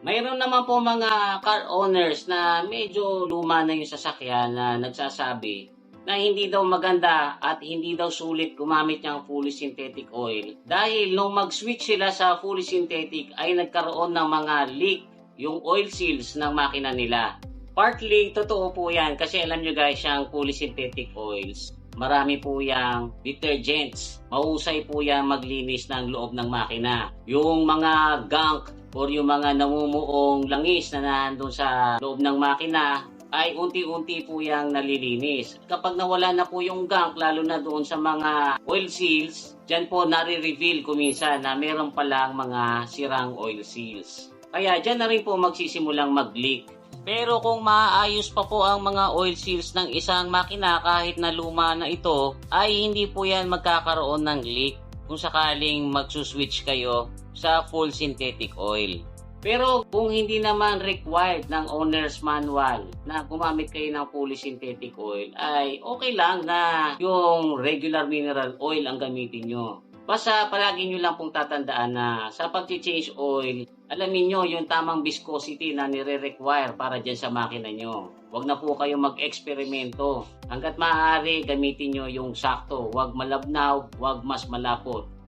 Mayroon naman po mga car owners na medyo luma na yung sasakyan na nagsasabi na hindi daw maganda at hindi daw sulit gumamit ng fully synthetic oil. Dahil nung mag-switch sila sa fully synthetic ay nagkaroon ng mga leak yung oil seals ng makina nila. Partly, totoo po yan kasi alam nyo guys, yung fully synthetic oils, marami po yung detergents. Mahusay po yan maglinis ng loob ng makina. Yung mga gunk or yung mga namumuong langis na nandun sa loob ng makina ay unti-unti po yung nalilinis. Kapag nawala na po yung gunk, lalo na doon sa mga oil seals, dyan po nare-reveal kuminsan na meron palang mga sirang oil seals. Kaya dyan na rin po magsisimulang mag-leak. Pero kung maayos pa po ang mga oil seals ng isang makina kahit na luma na ito, ay hindi po yan magkakaroon ng leak kung sakaling magsuswitch kayo sa full synthetic oil. Pero kung hindi naman required ng owner's manual na gumamit kayo ng fully synthetic oil, ay okay lang na yung regular mineral oil ang gamitin nyo. Basta palagi nyo lang pong tatandaan na sa pag-change oil, alamin nyo yung tamang viscosity na nire-require para dyan sa makina nyo. Huwag na po kayo mag-eksperimento. Hanggat maaari, gamitin nyo yung sakto. Huwag malabnaw, huwag mas malapot.